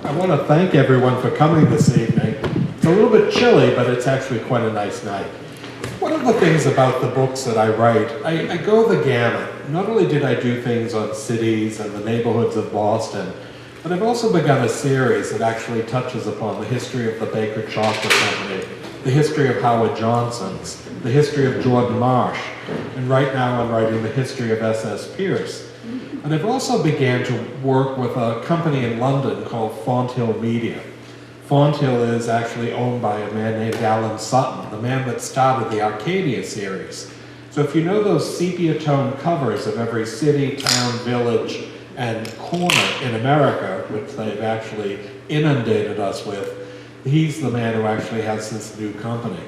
I want to thank everyone for coming this evening. It's a little bit chilly, but it's actually quite a nice night. One of the things about the books that I write, I go the gamut. Not only did I do things on cities and the neighborhoods of Boston, but I've also begun a series that actually touches upon the history of the Baker Chocolate Company, the history of Howard Johnson's, the history of Jordan Marsh, and right now I'm writing the history of S.S. Pierce. And I've also began to work with a company in London called Fonthill Media. Fonthill is actually owned by a man named Alan Sutton, the man that started the Arcadia series. So if you know those sepia tone covers of every city, town, village, and corner in America, which they've actually inundated us with, he's the man who actually has this new company.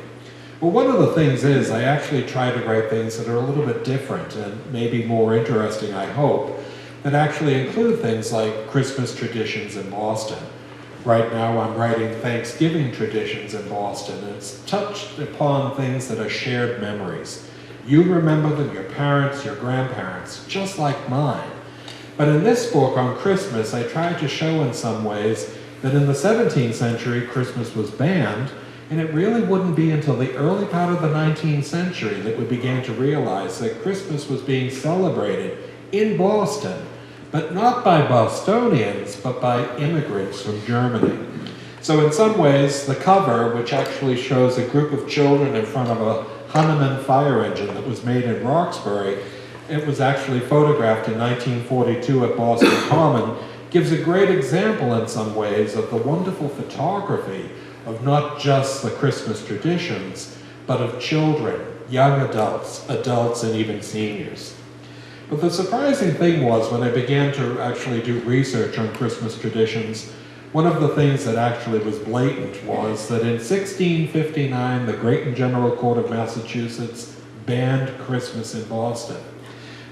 Well, one of the things is I actually try to write things that are a little bit different and maybe more interesting, I hope, that actually include things like Christmas traditions in Boston. Right now I'm writing Thanksgiving traditions in Boston, and it's touched upon things that are shared memories. You remember them, your parents, your grandparents, just like mine. But in this book on Christmas, I tried to show in some ways that in the 17th century, Christmas was banned, and it really wouldn't be until the early part of the 19th century that we began to realize that Christmas was being celebrated in Boston, but not by Bostonians, but by immigrants from Germany. So in some ways, the cover, which actually shows a group of children in front of a Hunneman fire engine that was made in Roxbury, it was actually photographed in 1942 at Boston Common, gives a great example in some ways of the wonderful photography of not just the Christmas traditions, but of children, young adults, and even seniors. But the surprising thing was when I began to actually do research on Christmas traditions, one of the things that actually was blatant was that in 1659, the Great and General Court of Massachusetts banned Christmas in Boston.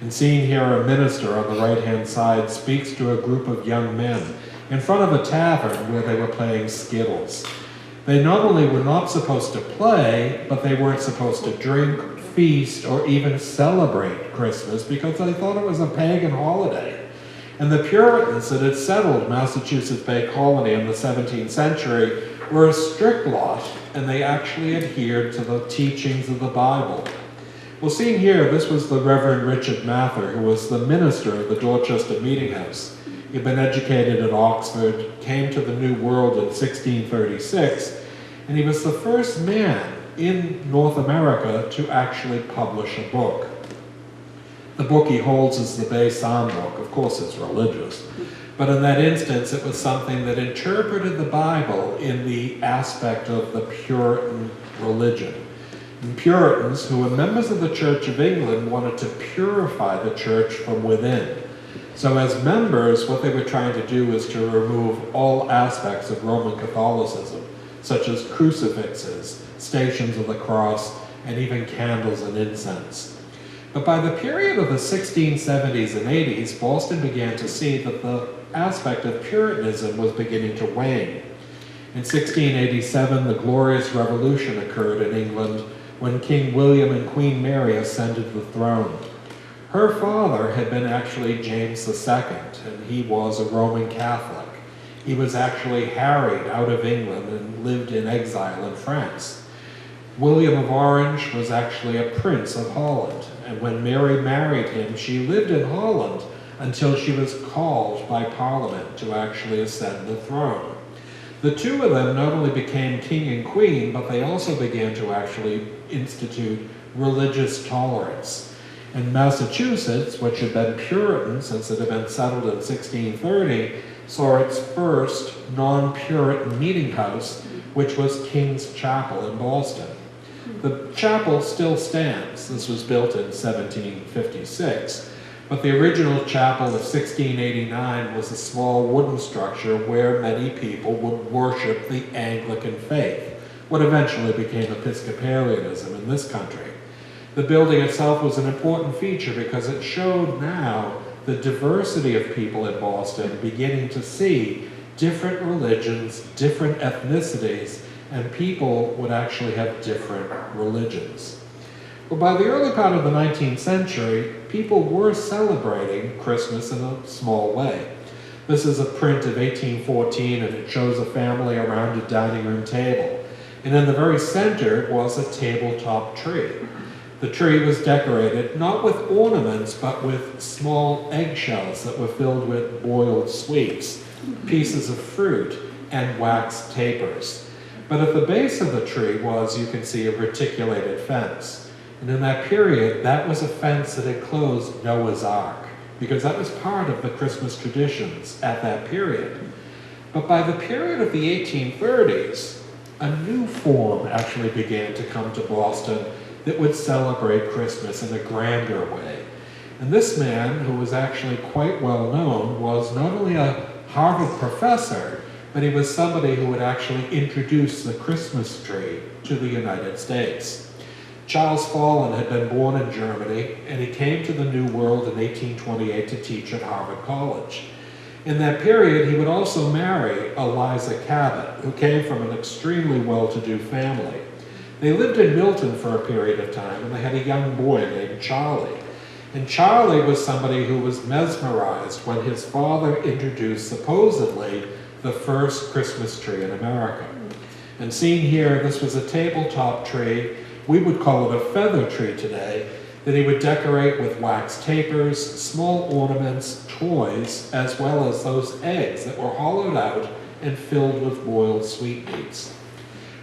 And seen here, a minister on the right-hand side speaks to a group of young men in front of a tavern where they were playing skittles. They not only were not supposed to play, but they weren't supposed to drink, feast, or even celebrate Christmas because they thought it was a pagan holiday. And the Puritans that had settled Massachusetts Bay Colony in the 17th century were a strict lot, and they actually adhered to the teachings of the Bible. Well, seen here, this was the Reverend Richard Mathur, who was the minister of the Dorchester Meeting House. He'd been educated at Oxford, came to the New World in 1636, and he was the first man in North America to actually publish a book. The book he holds is the Bay Psalm book. Of course, it's religious. But in that instance, it was something that interpreted the Bible in the aspect of the Puritan religion. And Puritans, who were members of the Church of England, wanted to purify the church from within. So as members, what they were trying to do is to remove all aspects of Roman Catholicism, such as crucifixes, stations of the cross, and even candles and incense. But by the period of the 1670s and 80s, Boston began to see that the aspect of Puritanism was beginning to wane. In 1687, the Glorious Revolution occurred in England when King William and Queen Mary ascended the throne. Her father had been actually James II, and he was a Roman Catholic. He was actually harried out of England and lived in exile in France. William of Orange was actually a prince of Holland, and when Mary married him, she lived in Holland until she was called by Parliament to actually ascend the throne. The two of them not only became king and queen, but they also began to actually institute religious tolerance. And Massachusetts, which had been Puritan since it had been settled in 1630, saw its first non-Puritan meeting house, which was King's Chapel in Boston. The chapel still stands. This was built in 1756, but the original chapel of 1689 was a small wooden structure where many people would worship the Anglican faith, what eventually became Episcopalianism in this country. The building itself was an important feature because it showed now the diversity of people in Boston, beginning to see different religions, different ethnicities, and people would actually have different religions. Well, by the early part of the 19th century, people were celebrating Christmas in a small way. This is a print of 1814, and it shows a family around a dining room table. And in the very center was a tabletop tree. The tree was decorated not with ornaments, but with small eggshells that were filled with boiled sweets, pieces of fruit, and wax tapers. But at the base of the tree was, you can see, a reticulated fence. And in that period, that was a fence that enclosed Noah's Ark, because that was part of the Christmas traditions at that period. But by the period of the 1830s, a new form actually began to come to Boston that would celebrate Christmas in a grander way. And this man, who was actually quite well known, was not only a Harvard professor, but he was somebody who would actually introduce the Christmas tree to the United States. Charles Follen had been born in Germany, and he came to the New World in 1828 to teach at Harvard College. In that period, he would also marry Eliza Cabot, who came from an extremely well-to-do family. They lived in Milton for a period of time, and they had a young boy named Charlie. And Charlie was somebody who was mesmerized when his father introduced, supposedly, the first Christmas tree in America. And seen here, this was a tabletop tree. We would call it a feather tree today, that he would decorate with wax tapers, small ornaments, toys, as well as those eggs that were hollowed out and filled with boiled sweetmeats.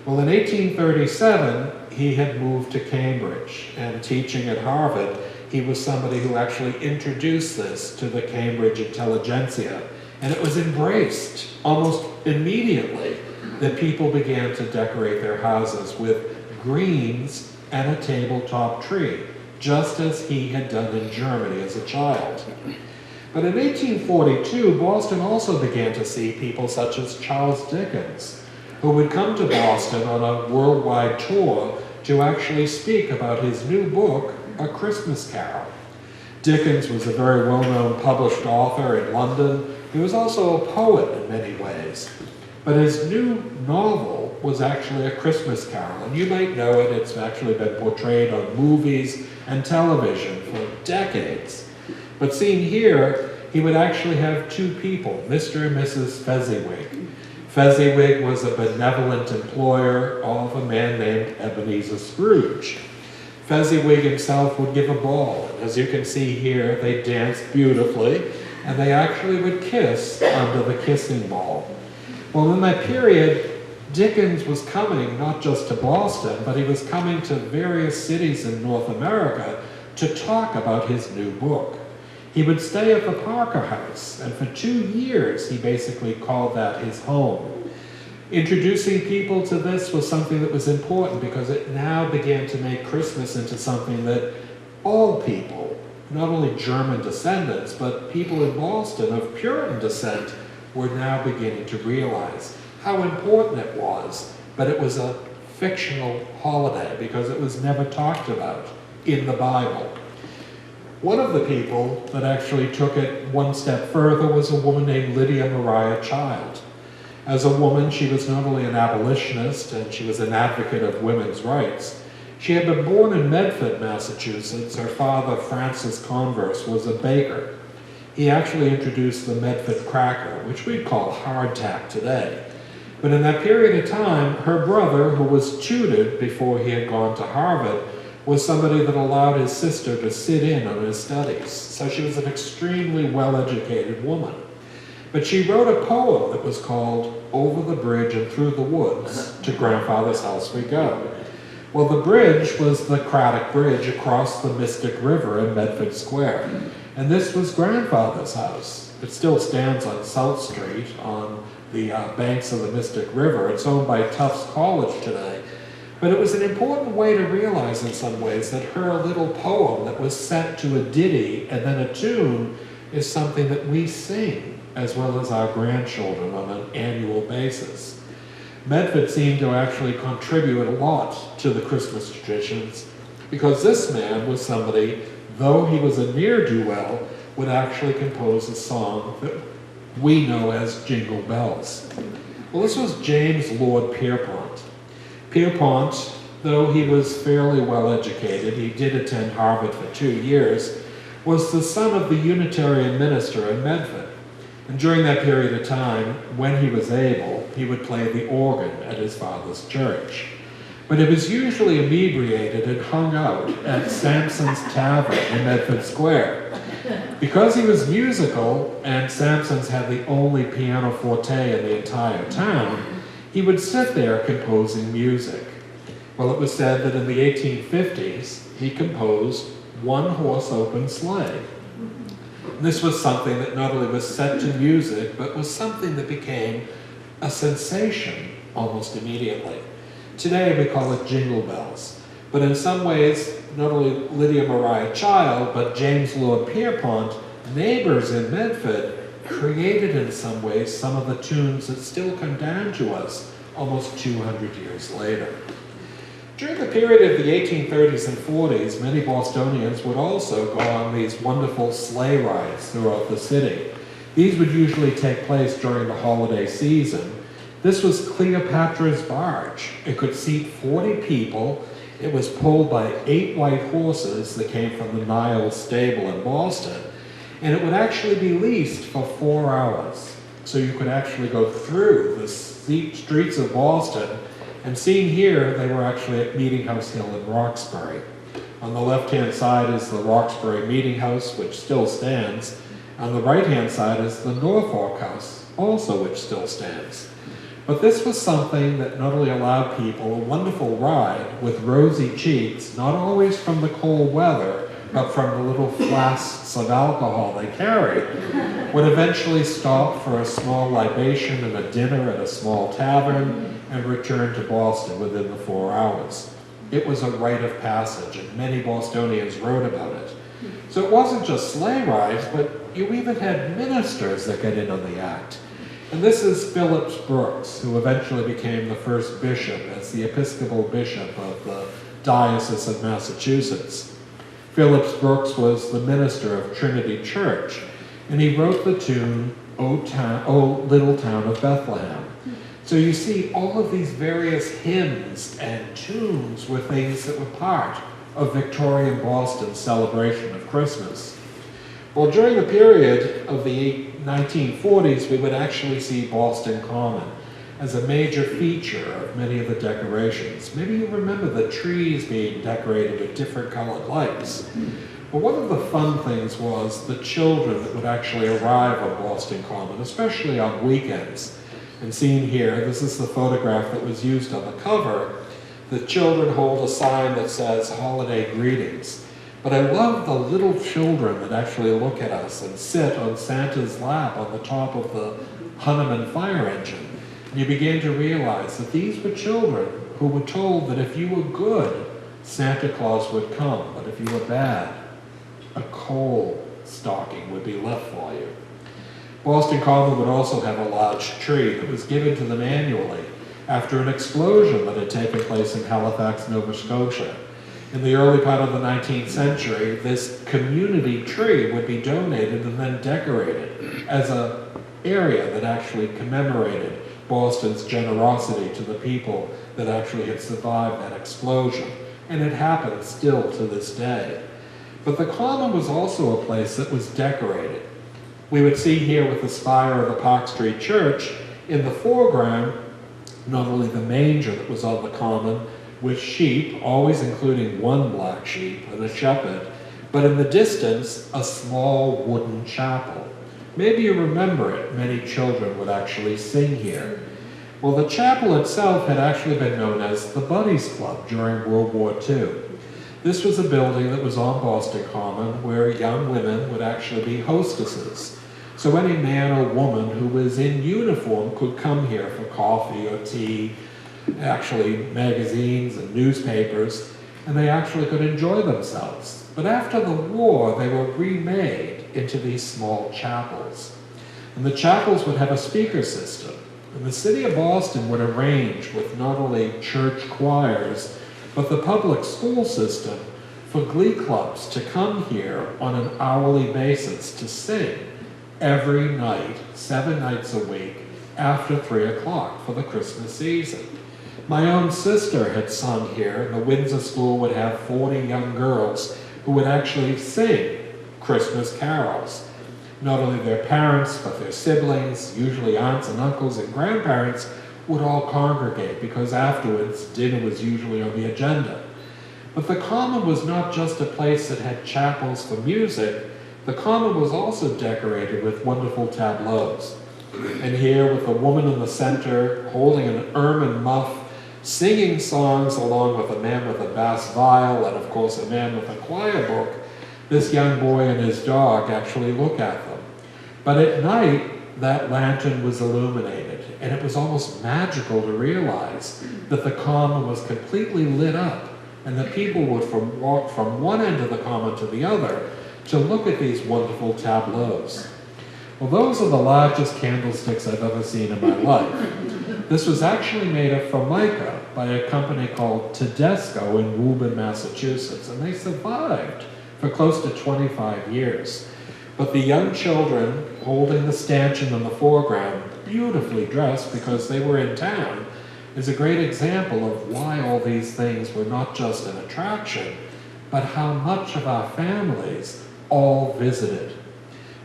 Well, in 1837, he had moved to Cambridge, and teaching at Harvard, he was somebody who actually introduced this to the Cambridge intelligentsia, and it was embraced almost immediately that people began to decorate their houses with greens and a tabletop tree, just as he had done in Germany as a child. But in 1842, Boston also began to see people such as Charles Dickens, who would come to Boston on a worldwide tour to actually speak about his new book, A Christmas Carol. Dickens was a very well-known published author in London. He was also a poet in many ways. But his new novel was actually A Christmas Carol, and you might know it. It's actually been portrayed on movies and television for decades. But seen here, he would actually have two people, Mr. and Mrs. Fezziwig. Fezziwig was a benevolent employer of a man named Ebenezer Scrooge. Fezziwig himself would give a ball, and as you can see here, they danced beautifully, and they actually would kiss under the kissing ball. Well, in that period, Dickens was coming not just to Boston, but he was coming to various cities in North America to talk about his new book. He would stay at the Parker House, and for 2 years he basically called that his home. Introducing people to this was something that was important because it now began to make Christmas into something that all people, not only German descendants, but people in Boston of Puritan descent, were now beginning to realize how important it was, but it was a fictional holiday because it was never talked about in the Bible. One of the people that actually took it one step further was a woman named Lydia Maria Child. As a woman, she was not only an abolitionist and she was an advocate of women's rights. She had been born in Medford, Massachusetts. Her father, Francis Converse, was a baker. He actually introduced the Medford cracker, which we'd call hardtack today. But in that period of time, her brother, who was tutored before he had gone to Harvard, was somebody that allowed his sister to sit in on his studies. So she was an extremely well-educated woman. But she wrote a poem that was called Over the Bridge and Through the Woods, to Grandfather's House We Go. Well, the bridge was the Craddock Bridge across the Mystic River in Medford Square. And this was Grandfather's house. It still stands on South Street on the banks of the Mystic River. It's owned by Tufts College today. But it was an important way to realize in some ways that her little poem that was set to a ditty and then a tune is something that we sing as well as our grandchildren on an annual basis. Medford seemed to actually contribute a lot to the Christmas traditions because this man was somebody, though he was a ne'er-do-well, would actually compose a song that we know as Jingle Bells. Well, this was James Lord Pierpont. Pierpont, though he was fairly well educated, he did attend Harvard for 2 years, was the son of the Unitarian minister in Medford. And during that period of time, when he was able, he would play the organ at his father's church. But he was usually inebriated and hung out at Sampson's Tavern in Medford Square. Because he was musical, and Sampson's had the only pianoforte in the entire town, he would sit there composing music. Well, it was said that in the 1850s, he composed One Horse Open Sleigh. And this was something that not only was set to music, but was something that became a sensation almost immediately. Today we call it Jingle Bells, but in some ways, not only Lydia Maria Child, but James Lord Pierpont, neighbors in Medford, created in some ways some of the tunes that still come down to us almost 200 years later. During the period of the 1830s and 40s, many Bostonians would also go on these wonderful sleigh rides throughout the city. These would usually take place during the holiday season. This was Cleopatra's March. It could seat 40 people. It was pulled by 8 white horses that came from the Niles stable in Boston. And it would actually be leased for 4 hours. So you could actually go through the streets of Boston. And seen here, they were actually at Meeting House Hill in Roxbury. On the left-hand side is the Roxbury Meeting House, which still stands. On the right-hand side is the Norfolk House, also which still stands. But this was something that not only allowed people a wonderful ride with rosy cheeks, not always from the cold weather, but from the little flasks of alcohol they carried, would eventually stop for a small libation and a dinner at a small tavern and return to Boston within the 4 hours. It was a rite of passage, and many Bostonians wrote about it. So it wasn't just sleigh rides, but you even had ministers that got in on the act. And this is Phillips Brooks, who eventually became the first bishop as the Episcopal bishop of the Diocese of Massachusetts. Phillips Brooks was the minister of Trinity Church, and he wrote the tune, O Little Town of Bethlehem. So you see, all of these various hymns and tunes were things that were part of Victorian Boston's celebration of Christmas. Well, during the period of the 1940s, we would actually see Boston Common as a major feature of many of the decorations. Maybe you remember the trees being decorated with different colored lights. But one of the fun things was the children that would actually arrive on Boston Common, especially on weekends. And seen here, this is the photograph that was used on the cover. The children hold a sign that says holiday greetings. But I love the little children that actually look at us and sit on Santa's lap on the top of the Hunneman fire engine. And you begin to realize that these were children who were told that if you were good, Santa Claus would come, but if you were bad, a coal stocking would be left for you. Boston Common would also have a large tree that was given to them annually after an explosion that had taken place in Halifax, Nova Scotia. In the early part of the 19th century, this community tree would be donated and then decorated as an area that actually commemorated Boston's generosity to the people that actually had survived that explosion. And it happens still to this day. But the Common was also a place that was decorated. We would see here with the spire of the Park Street Church in the foreground, not only the manger that was on the Common, with sheep, always including one black sheep and a shepherd, but in the distance, a small wooden chapel. Maybe you remember it. Many children would actually sing here. Well, the chapel itself had actually been known as the Buddies Club during World War II. This was a building that was on Boston Common where young women would actually be hostesses. So any man or woman who was in uniform could come here for coffee or tea, actually magazines and newspapers, and they actually could enjoy themselves. But after the war, they were remade into these small chapels. And the chapels would have a speaker system. And the city of Boston would arrange with not only church choirs, but the public school system for glee clubs to come here on an hourly basis to sing every night, 7 nights a week, after 3 o'clock for the Christmas season. My own sister had sung here, and the Windsor School would have 40 young girls who would actually sing Christmas carols. Not only their parents, but their siblings, usually aunts and uncles and grandparents, would all congregate because afterwards dinner was usually on the agenda. But the Common was not just a place that had chapels for music. The Common was also decorated with wonderful tableaus. And here, with a woman in the center holding an ermine muff, singing songs along with a man with a bass viol and, of course, a man with a choir book, this young boy and his dog actually look at them. But at night, that lantern was illuminated, and it was almost magical to realize that the Common was completely lit up, and that people would walk from one end of the Common to the other to look at these wonderful tableaus. Well, those are the largest candlesticks I've ever seen in my life. This was actually made of Formica by a company called Tedesco in Woburn, Massachusetts, and they survived for close to 25 years. But the young children holding the stanchion in the foreground, beautifully dressed because they were in town, is a great example of why all these things were not just an attraction, but how much of our families all visited.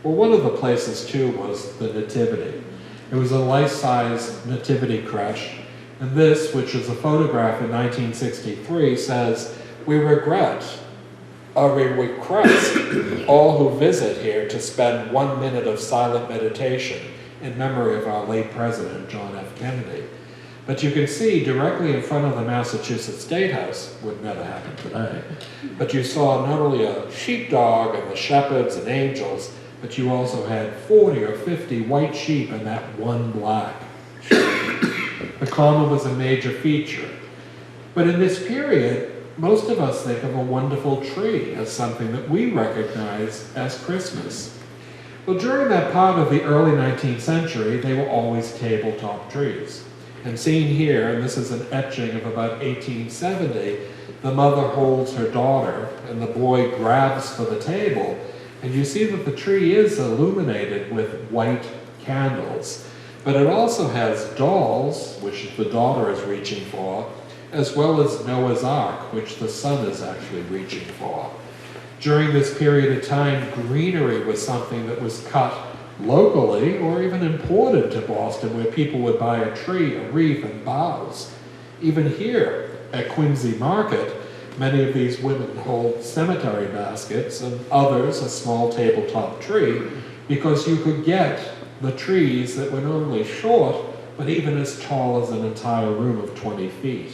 Well, one of the places, too, was the Nativity. It was a life-size nativity creche, and this, which is a photograph in 1963, says, "We request all who visit here to spend 1 minute of silent meditation in memory of our late President, John F. Kennedy." But you can see directly in front of the Massachusetts State House, would never happen today, but you saw not only a sheepdog and the shepherds and angels, but you also had 40 or 50 white sheep and that one black sheep. The Common was a major feature. But in this period, most of us think of a wonderful tree as something that we recognize as Christmas. Well, during that part of the early 19th century, they were always tabletop trees. And seen here, and this is an etching of about 1870, the mother holds her daughter and the boy grabs for the table, and you see that the tree is illuminated with white candles. But it also has dolls, which the daughter is reaching for, as well as Noah's Ark, which the son is actually reaching for. During this period of time, greenery was something that was cut locally or even imported to Boston, where people would buy a tree, a wreath, and boughs. Even here at Quincy Market, many of these women hold cemetery baskets and others a small tabletop tree, because you could get the trees that were not only short, but even as tall as an entire room of 20 feet.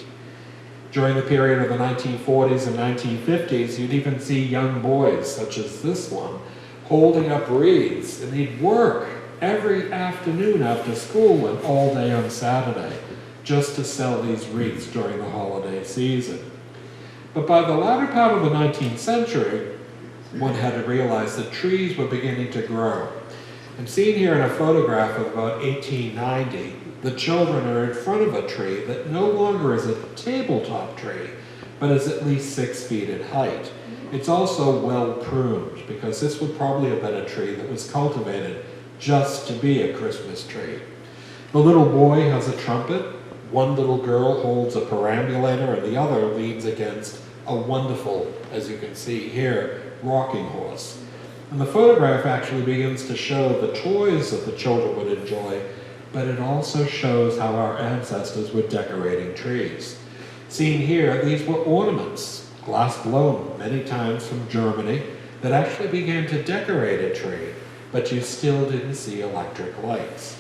During the period of the 1940s and 1950s, you'd even see young boys, such as this one, holding up wreaths, and he'd work every afternoon after school and all day on Saturday just to sell these wreaths during the holiday season. But by the latter part of the 19th century, one had to realize that trees were beginning to grow. And seen here in a photograph of about 1890, the children are in front of a tree that no longer is a tabletop tree, but is at least 6 feet in height. It's also well pruned, because this would probably have been a tree that was cultivated just to be a Christmas tree. The little boy has a trumpet, one little girl holds a perambulator, and the other leans against a wonderful, as you can see here, rocking horse. And the photograph actually begins to show the toys that the children would enjoy, but it also shows how our ancestors were decorating trees. Seen here, these were ornaments, glass blown many times from Germany, that actually began to decorate a tree, but you still didn't see electric lights.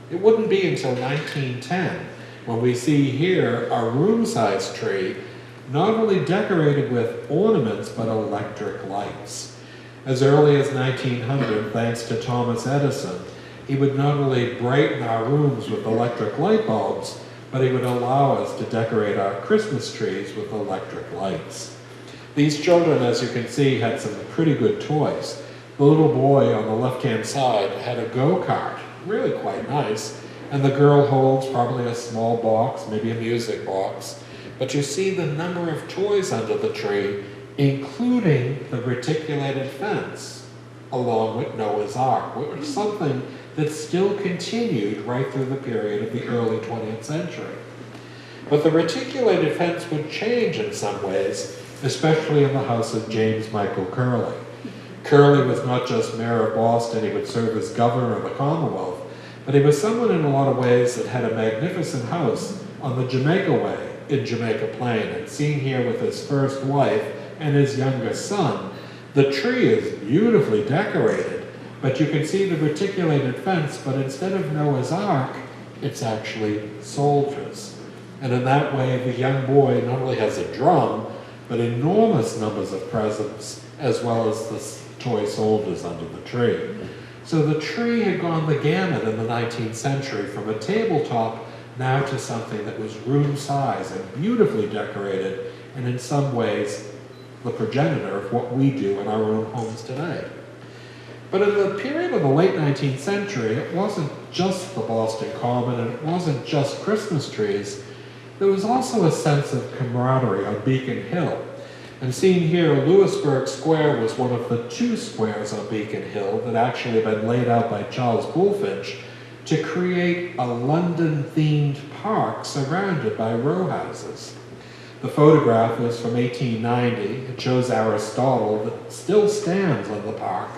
It wouldn't be until 1910 when we see here a room-sized tree not only decorated with ornaments, but electric lights. As early as 1900, thanks to Thomas Edison, he would not only brighten our rooms with electric light bulbs, but he would allow us to decorate our Christmas trees with electric lights. These children, as you can see, had some pretty good toys. The little boy on the left-hand side had a go-kart, really quite nice, and the girl holds probably a small box, maybe a music box. But you see the number of toys under the tree, including the reticulated fence, along with Noah's Ark, which was something that still continued right through the period of the early 20th century. But the reticulated fence would change in some ways, especially in the house of James Michael Curley. Curly was not just mayor of Boston, he would serve as governor of the Commonwealth, but he was someone in a lot of ways that had a magnificent house on the Jamaica Way in Jamaica Plain. And seen here with his first wife and his youngest son, the tree is beautifully decorated, but you can see the reticulated fence, but instead of Noah's Ark, it's actually soldiers. And in that way, the young boy not only has a drum, but enormous numbers of presents, as well as the toy soldiers under the tree. So the tree had gone the gamut in the 19th century, from a tabletop now to something that was room size and beautifully decorated, and in some ways the progenitor of what we do in our own homes today. But in the period of the late 19th century, it wasn't just the Boston Common, and it wasn't just Christmas trees. There was also a sense of camaraderie on Beacon Hill. And seen here, Louisburg Square was one of the 2 squares on Beacon Hill that actually had been laid out by Charles Bulfinch to create a London-themed park surrounded by row houses. The photograph is from 1890. It shows Aristotle that still stands on the park.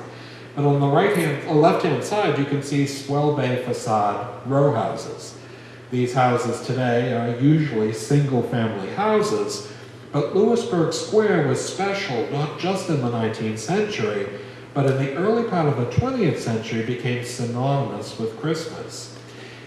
But on the left-hand side, you can see swell bay facade row houses. These houses today are usually single-family houses, but Louisburg Square was special not just in the 19th century, but in the early part of the 20th century became synonymous with Christmas.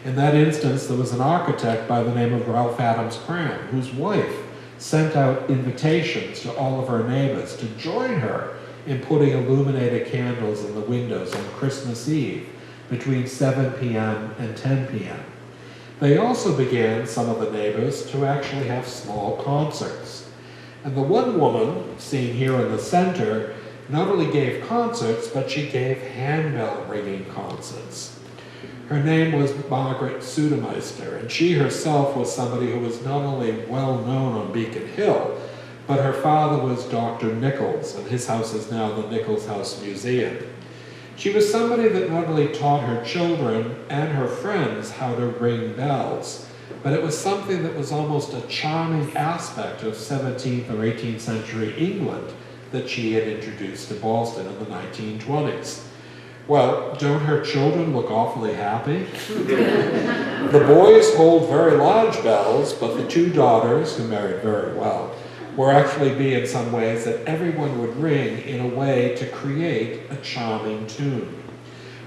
In that instance, there was an architect by the name of Ralph Adams Cram, whose wife sent out invitations to all of her neighbors to join her in putting illuminated candles in the windows on Christmas Eve between 7 p.m. and 10 p.m. They also began, some of the neighbors, to actually have small concerts. And the one woman, seen here in the center, not only gave concerts, but she gave handbell ringing concerts. Her name was Margaret Sudemeister, and she herself was somebody who was not only well known on Beacon Hill, but her father was Dr. Nichols, and his house is now the Nichols House Museum. She was somebody that not only taught her children and her friends how to ring bells, but it was something that was almost a charming aspect of 17th or 18th century England that she had introduced to Boston in the 1920s. Well, don't her children look awfully happy? The boys hold very large bells, but the 2 daughters, who married very well, were actually be in some ways that everyone would ring in a way to create a charming tune.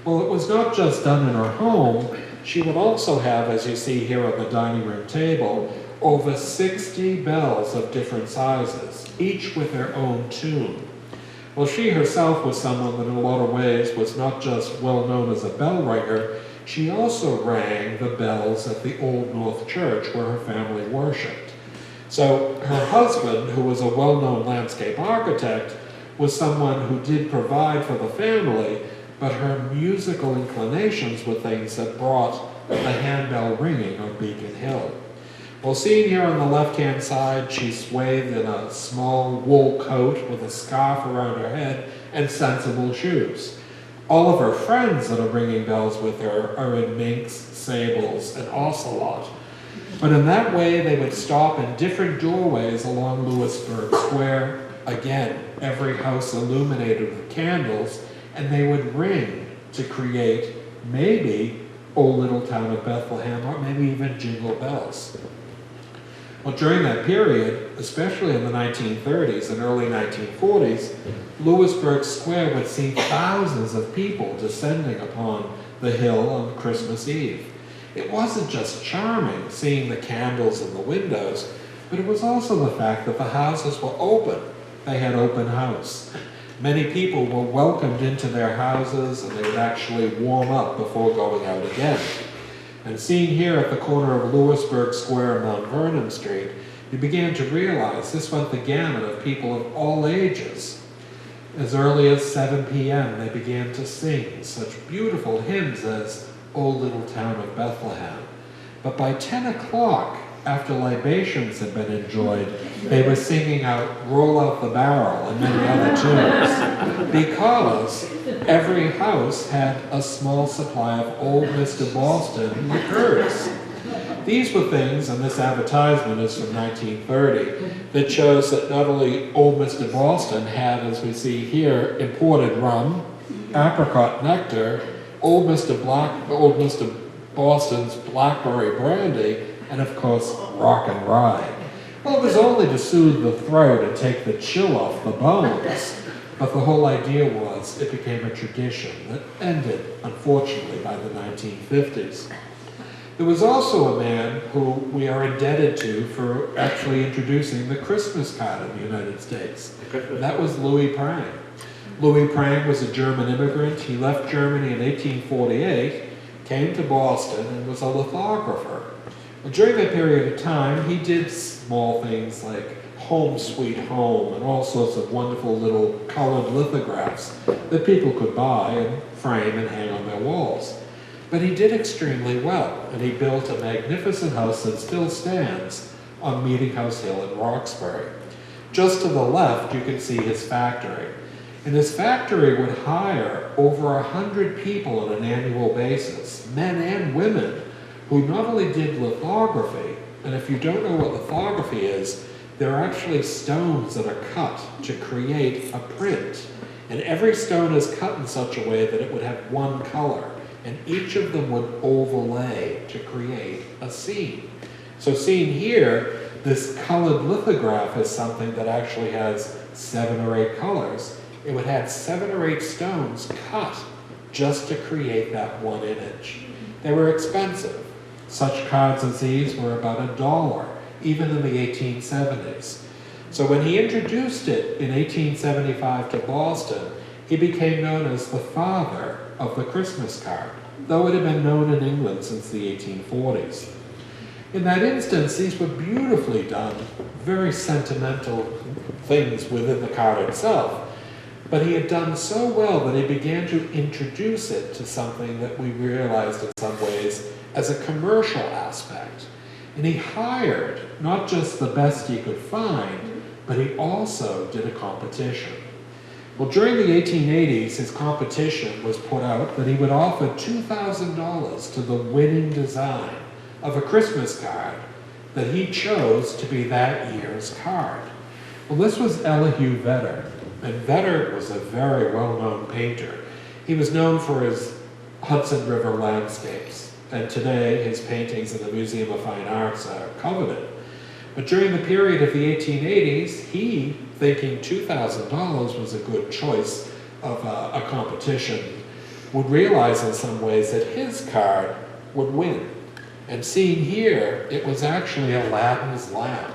Well, it was not just done in her home. She would also have, as you see here on the dining room table, over 60 bells of different sizes, each with their own tune. Well, she herself was someone that in a lot of ways was not just well known as a bell ringer, she also rang the bells at the Old North Church where her family worshipped. So her husband, who was a well-known landscape architect, was someone who did provide for the family, but her musical inclinations were things that brought the handbell ringing on Beacon Hill. Well, seen here on the left-hand side, she swathed in a small wool coat with a scarf around her head and sensible shoes. All of her friends that are ringing bells with her are in minks, sables, and ocelot. But in that way, they would stop in different doorways along Louisburg Square. Again, every house illuminated with candles, and they would ring to create maybe O Little Town of Bethlehem, or maybe even Jingle Bells. Well, during that period, especially in the 1930s and early 1940s, Louisburg Square would see thousands of people descending upon the hill on Christmas Eve. It wasn't just charming, seeing the candles in the windows, but it was also the fact that the houses were open. They had open house. Many people were welcomed into their houses, and they would actually warm up before going out again. And seen here at the corner of Louisburg Square and Mount Vernon Street, you began to realize this went the gamut of people of all ages. As early as 7 p.m., they began to sing such beautiful hymns as O Little Town of Bethlehem. But by 10 o'clock, after libations had been enjoyed, they were singing out Roll Out the Barrel and many other tunes, because every house had a small supply of Old Mr. Boston liqueurs. These were things, and this advertisement is from 1930, that shows that not only Old Mr. Boston had, as we see here, imported rum, apricot nectar, Old Mr. Boston's blackberry brandy, and of course, rock and rye. Well, it was only to soothe the throat and take the chill off the bones. But the whole idea was it became a tradition that ended, unfortunately, by the 1950s. There was also a man who we are indebted to for actually introducing the Christmas card in the United States. That was Louis Prang. Louis Prang was a German immigrant. He left Germany in 1848, came to Boston, and was a lithographer. Well, during that period of time, he did small things like Home Sweet Home and all sorts of wonderful little colored lithographs that people could buy and frame and hang on their walls. But he did extremely well, and he built a magnificent house that still stands on Meeting House Hill in Roxbury. Just to the left, you can see his factory. And his factory would hire over 100 people on an annual basis, men and women, who not only did lithography, and if you don't know what lithography is, they're actually stones that are cut to create a print. And every stone is cut in such a way that it would have one color, and each of them would overlay to create a scene. So seen here, this colored lithograph is something that actually has 7 or 8 colors. It would have 7 or 8 stones cut just to create that one image. They were expensive. Such cards as these were about $1, even in the 1870s. So when he introduced it in 1875 to Boston, he became known as the father of the Christmas card, though it had been known in England since the 1840s. In that instance, these were beautifully done, very sentimental things within the card itself. But he had done so well that he began to introduce it to something that we realized in some ways as a commercial aspect. And he hired not just the best he could find, but he also did a competition. Well, during the 1880s, his competition was put out that he would offer $2,000 to the winning design of a Christmas card that he chose to be that year's card. Well, this was Elihu Vedder, and Vedder was a very well-known painter. He was known for his Hudson River landscapes, and today his paintings in the Museum of Fine Arts are coveted. But during the period of the 1880s, he, thinking $2,000 was a good choice of a competition, would realize in some ways that his card would win. And seen here, it was actually Aladdin's lamp.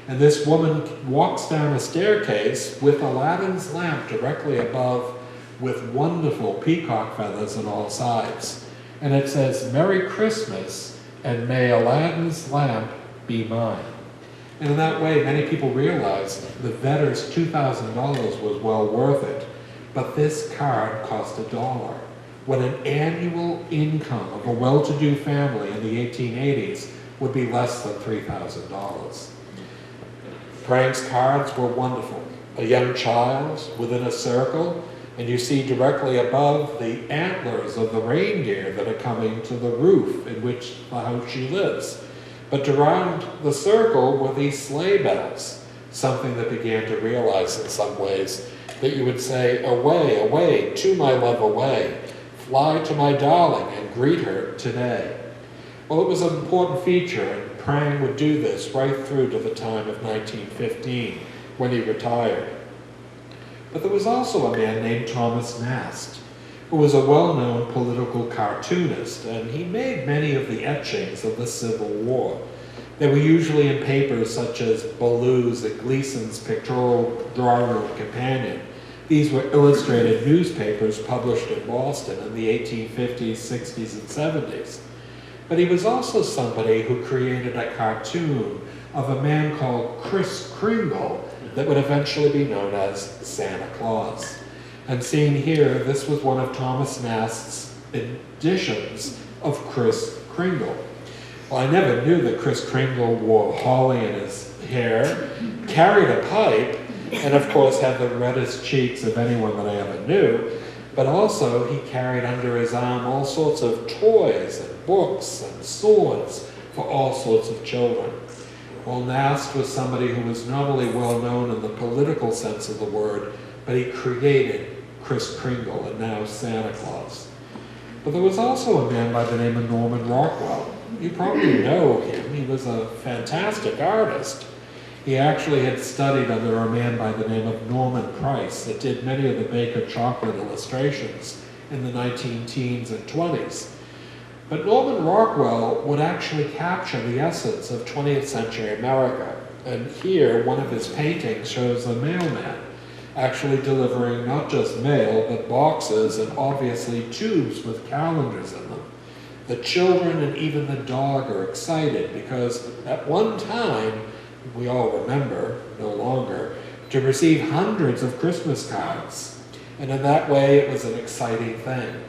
And this woman walks down a staircase with Aladdin's lamp directly above with wonderful peacock feathers on all sides. And it says, "Merry Christmas, and may Aladdin's lamp be mine." And in that way, many people realized that Vedder's $2,000 was well worth it. But this card cost $1, when an annual income of a well-to-do family in the 1880s would be less than $3,000. Prang's cards were wonderful. A young child within a circle, and you see directly above the antlers of the reindeer that are coming to the roof in which the house she lives. But around the circle were these sleigh bells, something that began to realize in some ways that you would say, "Away, away, to my love away, fly to my darling and greet her today." Well, it was an important feature, and Prang would do this right through to the time of 1915, when he retired. But there was also a man named Thomas Nast, who was a well-known political cartoonist, and he made many of the etchings of the Civil War. They were usually in papers such as Ballew's and Gleason's Pictorial Drawing Companion. These were illustrated newspapers published in Boston in the 1850s, 60s, and 70s. But he was also somebody who created a cartoon of a man called Kris Kringle that would eventually be known as Santa Claus. And seen here, this was one of Thomas Nast's editions of Kris Kringle. Well, I never knew that Kris Kringle wore holly in his hair, carried a pipe, and of course had the reddest cheeks of anyone that I ever knew. But also he carried under his arm all sorts of toys and books and swords, for all sorts of children. Well, Nast was somebody who was not only well known in the political sense of the word, but he created Kris Kringle and now Santa Claus. But there was also a man by the name of Norman Rockwell. You probably know him. He was a fantastic artist. He actually had studied under a man by the name of Norman Price that did many of the Baker chocolate illustrations in the 19-teens and 20s. But Norman Rockwell would actually capture the essence of 20th century America. And here, one of his paintings shows a mailman actually delivering not just mail, but boxes and obviously tubes with calendars in them. The children and even the dog are excited because at one time, we all remember, no longer, to receive hundreds of Christmas cards. And in that way, it was an exciting thing.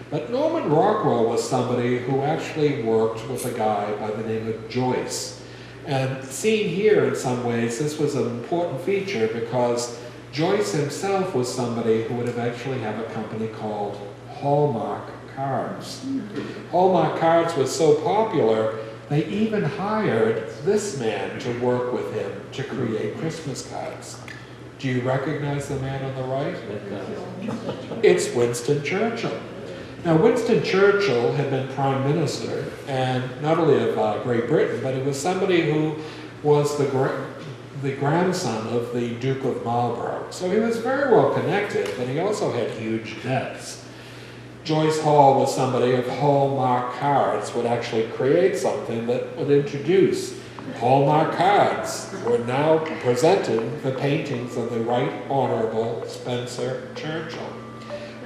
But Norman Rockwell was somebody who actually worked with a guy by the name of Joyce. And seen here in some ways, this was an important feature because Joyce himself was somebody who would eventually have a company called Hallmark Cards. Hallmark Cards was so popular, they even hired this man to work with him to create Christmas cards. Do you recognize the man on the right? It's Winston Churchill. Now, Winston Churchill had been Prime Minister, and not only of Great Britain, but he was somebody who was the grandson of the Duke of Marlborough. So he was very well connected, but he also had huge debts. Joyce Hall was somebody of Hallmark Cards, would actually create something that would introduce Hallmark Cards. Were now presenting the paintings of the Right Honorable Spencer Churchill.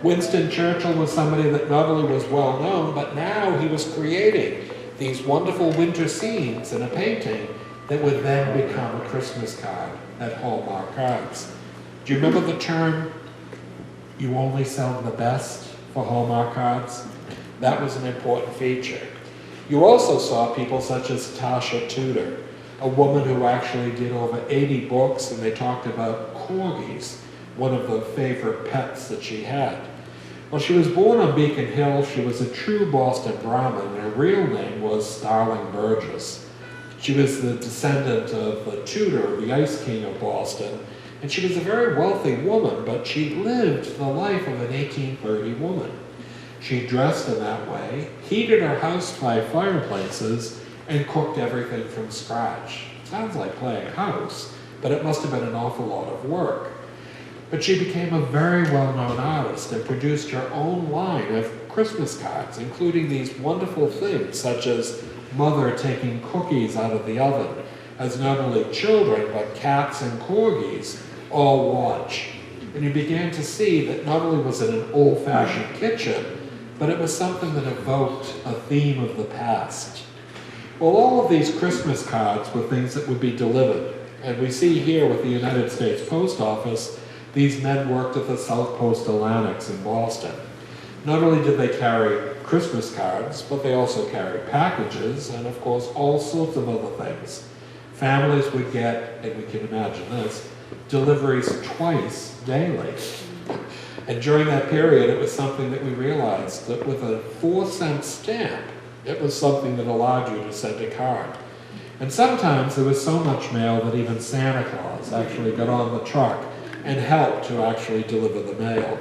Winston Churchill was somebody that not only was well known, but now he was creating these wonderful winter scenes in a painting that would then become a Christmas card at Hallmark Cards. Do you remember the term, you only sell the best for Hallmark Cards? That was an important feature. You also saw people such as Tasha Tudor, a woman who actually did over 80 books, and they talked about corgis, one of the favorite pets that she had. Well, she was born on Beacon Hill. She was a true Boston Brahmin, and her real name was Starling Burgess. She was the descendant of the Tudor, the Ice King of Boston, and she was a very wealthy woman, but she lived the life of an 1830 woman. She dressed in that way, heated her house by fireplaces, and cooked everything from scratch. Sounds like playing house, but it must have been an awful lot of work. But she became a very well-known artist and produced her own line of Christmas cards, including these wonderful things such as Mother taking cookies out of the oven, as not only children, but cats and corgis all watch. And you began to see that not only was it an old-fashioned kitchen, but it was something that evoked a theme of the past. Well, all of these Christmas cards were things that would be delivered. And we see here with the United States Post Office, these men worked at the South Postal Annex in Boston. Not only did they carry Christmas cards, but they also carried packages and, of course, all sorts of other things. Families would get, and we can imagine this, deliveries twice daily. And during that period, it was something that we realized that with a 4-cent stamp, it was something that allowed you to send a card. And sometimes there was so much mail that even Santa Claus actually got on the truck and helped to actually deliver the mail.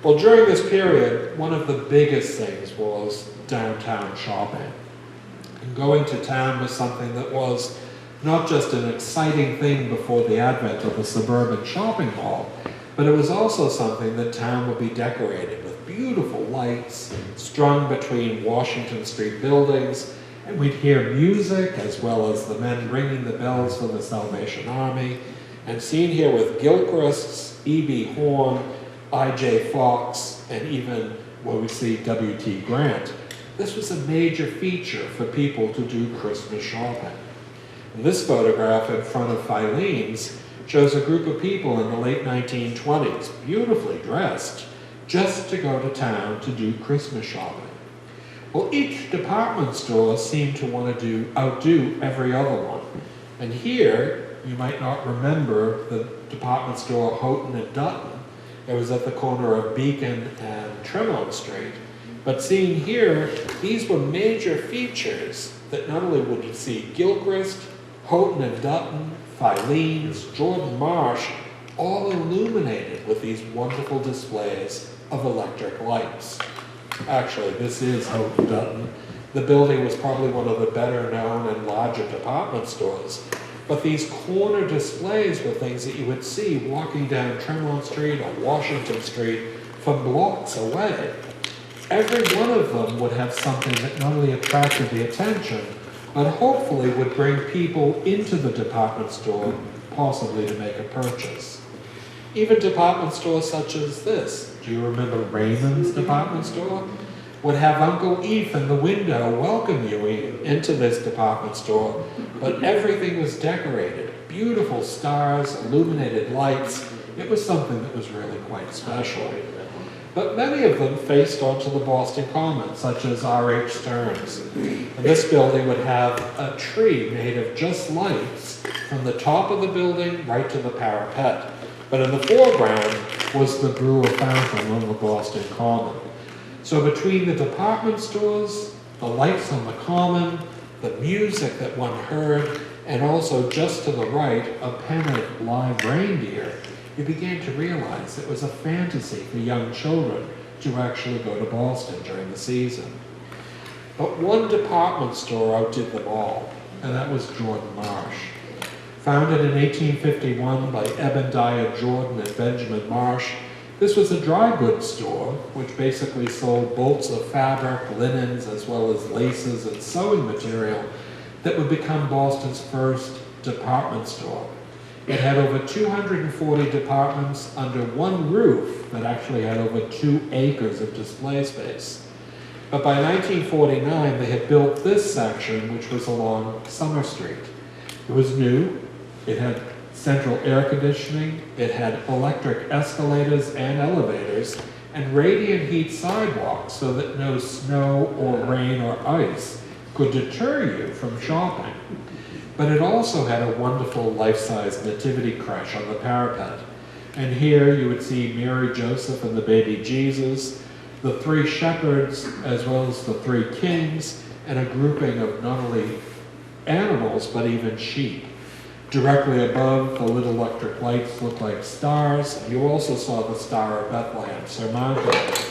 Well, during this period, one of the biggest things was downtown shopping. And going to town was something that was not just an exciting thing before the advent of the suburban shopping mall, but it was also something that town would be decorated with beautiful lights strung between Washington Street buildings, and we'd hear music as well as the men ringing the bells for the Salvation Army. And seen here with Gilchrist's, E.B. Horn, I.J. Fox, and even where we see W.T. Grant, this was a major feature for people to do Christmas shopping. And this photograph in front of Filene's shows a group of people in the late 1920s, beautifully dressed, just to go to town to do Christmas shopping. Well, each department store seemed to want to outdo every other one. And here, you might not remember the department store Houghton and Dutton. It was at the corner of Beacon and Tremont Street. But seen here, these were major features that not only would you see Gilchrist, Houghton and Dutton, Filene's, Jordan Marsh, all illuminated with these wonderful displays of electric lights. Actually, this is Houghton Dutton. The building was probably one of the better known and larger department stores. But these corner displays were things that you would see walking down Tremont Street or Washington Street from blocks away. Every one of them would have something that not only attracted the attention, but hopefully would bring people into the department store, possibly to make a purchase. Even department stores such as this, do you remember Raymond's department store? Would have Uncle Eve in the window welcome you into this department store, but everything was decorated. Beautiful stars, illuminated lights. It was something that was really quite special. But many of them faced onto the Boston Common, such as R.H. Stearns. And this building would have a tree made of just lights from the top of the building right to the parapet. But in the foreground was the Brewer Fountain on the Boston Common. So between the department stores, the lights on the Common, the music that one heard, and also just to the right, a pen of live reindeer, you began to realize it was a fantasy for young children to actually go to Boston during the season. But one department store outdid them all, and that was Jordan Marsh. Founded in 1851 by Ebediah Jordan and Benjamin Marsh, this was a dry goods store, which basically sold bolts of fabric, linens, as well as laces and sewing material that would become Boston's first department store. It had over 240 departments under one roof that actually had over 2 acres of display space. But by 1949, they had built this section, which was along Summer Street. It was new. It had central air conditioning, it had electric escalators and elevators, and radiant heat sidewalks so that no snow or rain or ice could deter you from shopping. But it also had a wonderful life-size nativity creche on the parapet. And here you would see Mary, Joseph, and the baby Jesus, the 3 shepherds, as well as the 3 kings, and a grouping of not only animals, but even sheep. Directly above, the little electric lights looked like stars. You also saw the Star of Bethlehem, Sammarco.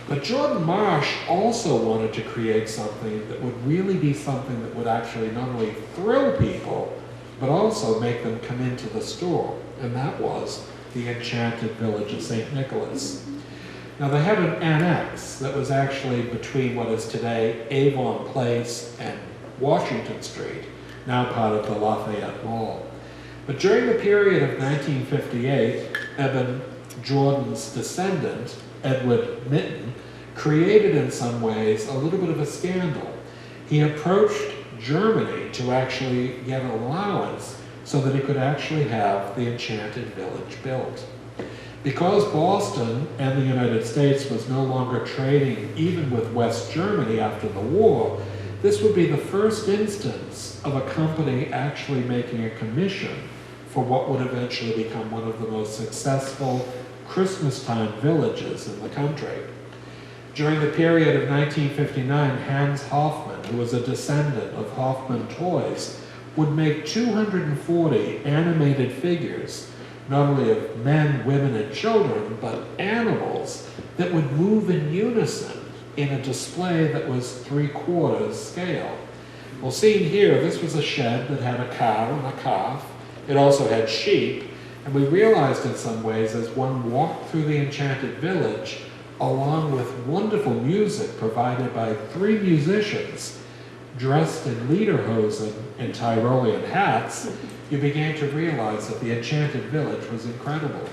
But Jordan Marsh also wanted to create something that would really be something that would actually not only thrill people, but also make them come into the store. And that was the Enchanted Village of St. Nicholas. Now they had an annex that was actually between what is today Avon Place and Washington Street, now part of the Lafayette Mall. But during the period of 1958, Eben Jordan's descendant, Edward Mitten, created in some ways a little bit of a scandal. He approached Germany to actually get an allowance so that he could actually have the Enchanted Village built. Because Boston and the United States was no longer trading even with West Germany after the war, this would be the first instance of a company actually making a commission for what would eventually become one of the most successful Christmas-time villages in the country. During the period of 1959, Hans Hofmann, who was a descendant of Hoffman Toys, would make 240 animated figures, not only of men, women, and children, but animals that would move in unison in a display that was 3/4 scale. Well, seen here, this was a shed that had a cow and a calf. It also had sheep, and we realized in some ways as one walked through the Enchanted Village, along with wonderful music provided by 3 musicians dressed in lederhosen and Tyrolean hats, you began to realize that the Enchanted Village was incredible.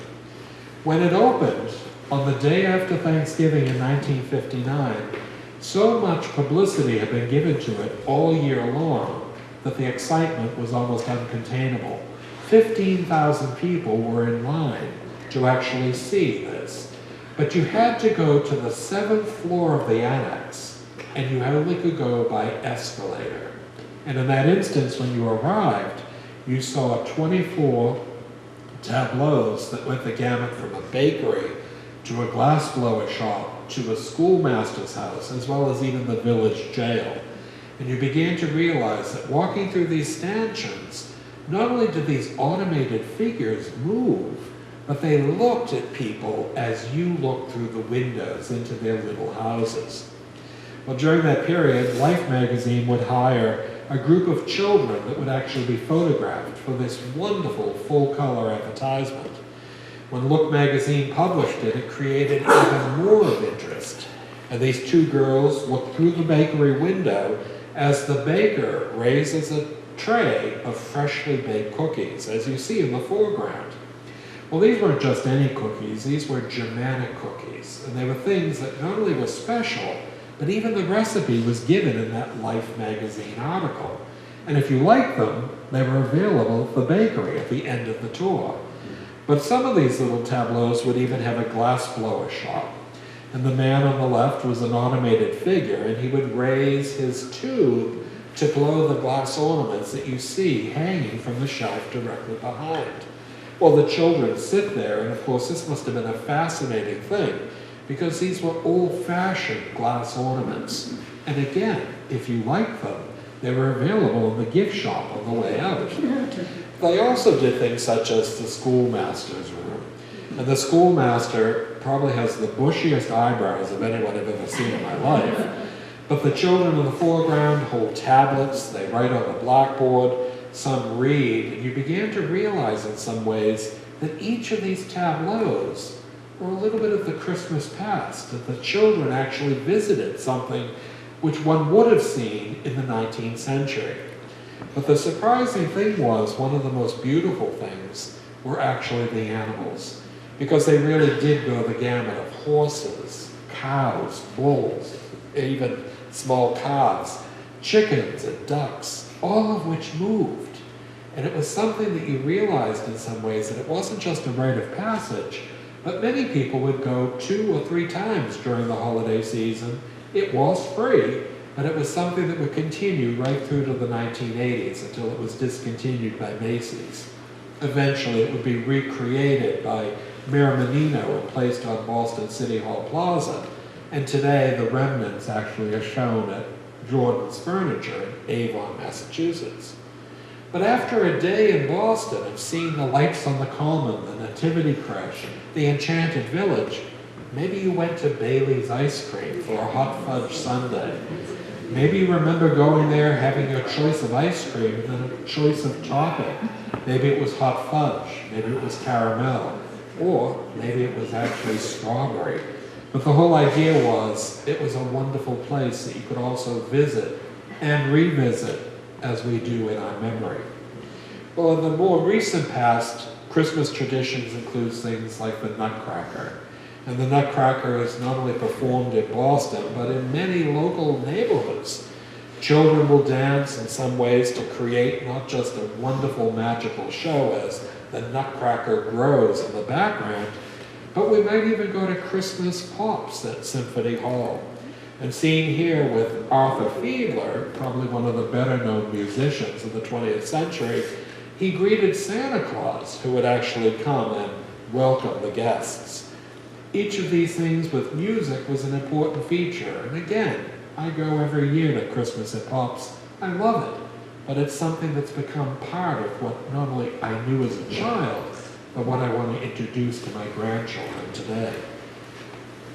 When it opened, on the day after Thanksgiving in 1959, so much publicity had been given to it all year long that the excitement was almost uncontainable. 15,000 people were in line to actually see this. But you had to go to the 7th floor of the annex, and you only could go by escalator. And in that instance, when you arrived, you saw 24 tableaus that went the gamut from a bakery to a glassblower shop to a schoolmaster's house, as well as even the village jail. And you began to realize that walking through these stanchions, not only did these automated figures move, but they looked at people as you looked through the windows into their little houses. Well, during that period, Life magazine would hire a group of children that would actually be photographed for this wonderful full-color advertisement. When Look magazine published it, it created even more of interest. And these two girls looked through the bakery window as the baker raises a tray of freshly baked cookies, as you see in the foreground. Well, these weren't just any cookies, these were Germanic cookies. And they were things that not only were special, but even the recipe was given in that Life magazine article. And if you liked them, they were available at the bakery at the end of the tour. But some of these little tableaus would even have a glass blower shop. And the man on the left was an automated figure, and he would raise his tube to blow the glass ornaments that you see hanging from the shelf directly behind. Well, the children sit there, and of course this must have been a fascinating thing, because these were old-fashioned glass ornaments. And again, if you liked them, they were available in the gift shop on the way out. They also did things such as the schoolmaster's room. And the schoolmaster probably has the bushiest eyebrows of anyone I've ever seen in my life. But the children in the foreground hold tablets, they write on the blackboard, some read, and you began to realize in some ways that each of these tableaus were a little bit of the Christmas past, that the children actually visited something which one would have seen in the 19th century. But the surprising thing was, one of the most beautiful things were actually the animals, because they really did go the gamut of horses, cows, bulls, even small calves, chickens and ducks, all of which moved. And it was something that you realized in some ways that it wasn't just a rite of passage, but many people would go 2 or 3 times during the holiday season. It was free, but it was something that would continue right through to the 1980s until it was discontinued by Macy's. Eventually it would be recreated by Menino and placed on Boston City Hall Plaza. And today the remnants actually are shown at Jordan's Furniture in Avon, Massachusetts. But after a day in Boston of seeing the lights on the Common, the Nativity Crèche, the Enchanted Village, maybe you went to Bailey's Ice Cream for a hot fudge sundae. Maybe you remember going there, having your choice of ice cream and then a choice of topping. Maybe it was hot fudge, maybe it was caramel, or maybe it was actually strawberry. But the whole idea was, it was a wonderful place that you could also visit and revisit as we do in our memory. Well, in the more recent past, Christmas traditions includes things like the Nutcracker. And the Nutcracker is not only performed in Boston, but in many local neighborhoods. Children will dance in some ways to create not just a wonderful magical show as the Nutcracker grows in the background, but we might even go to Christmas pops at Symphony Hall. And seen here with Arthur Fiedler, probably one of the better known musicians of the 20th century, he greeted Santa Claus, who would actually come and welcome the guests. Each of these things with music was an important feature. And again, I go every year to Christmas at Pops. I love it. But it's something that's become part of what not only I knew as a child, but what I want to introduce to my grandchildren today.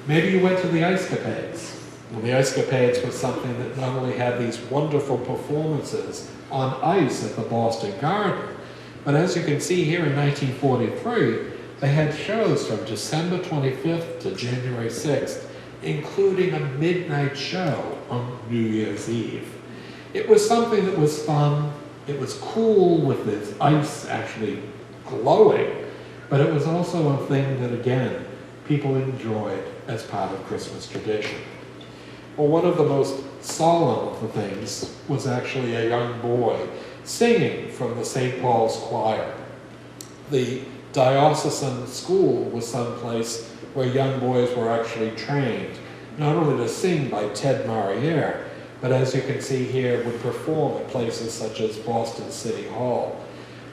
Maybe you went to the Ice Capades. Well, the Ice Capades was something that not only had these wonderful performances on ice at the Boston Garden, but as you can see here in 1943, they had shows from December 25th to January 6th, including a midnight show on New Year's Eve. It was something that was fun, it was cool with this ice actually glowing, but it was also a thing that, again, people enjoyed as part of Christmas tradition. Well, one of the most solemn of the things was actually a young boy singing from the St. Paul's Choir. The diocesan school was someplace where young boys were actually trained, not only to sing by Ted Mariere, but as you can see here, would perform at places such as Boston City Hall.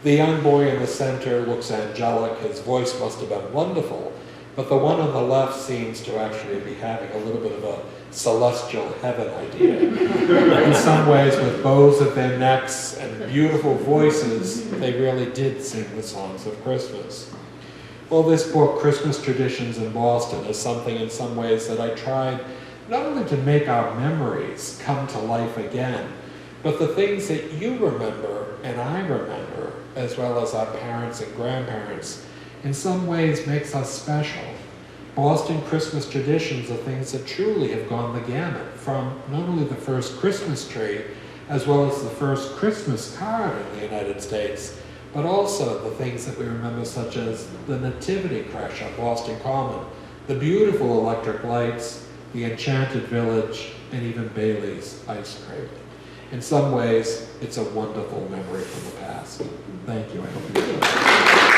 The young boy in the center looks angelic, his voice must have been wonderful, but the one on the left seems to actually be having a little bit of a celestial heaven idea. In some ways, with bows at their necks and beautiful voices, they really did sing the songs of Christmas. Well, this book, Christmas Traditions in Boston, is something in some ways that I tried not only to make our memories come to life again, but the things that you remember and I remember, as well as our parents and grandparents, in some ways makes us special. Boston Christmas traditions are things that truly have gone the gamut, from not only the first Christmas tree, as well as the first Christmas card in the United States, but also the things that we remember, such as the Nativity creche on Boston Common, the beautiful electric lights, the Enchanted Village, and even Bailey's ice cream. In some ways, it's a wonderful memory from the past. Thank you. I hope you enjoy it.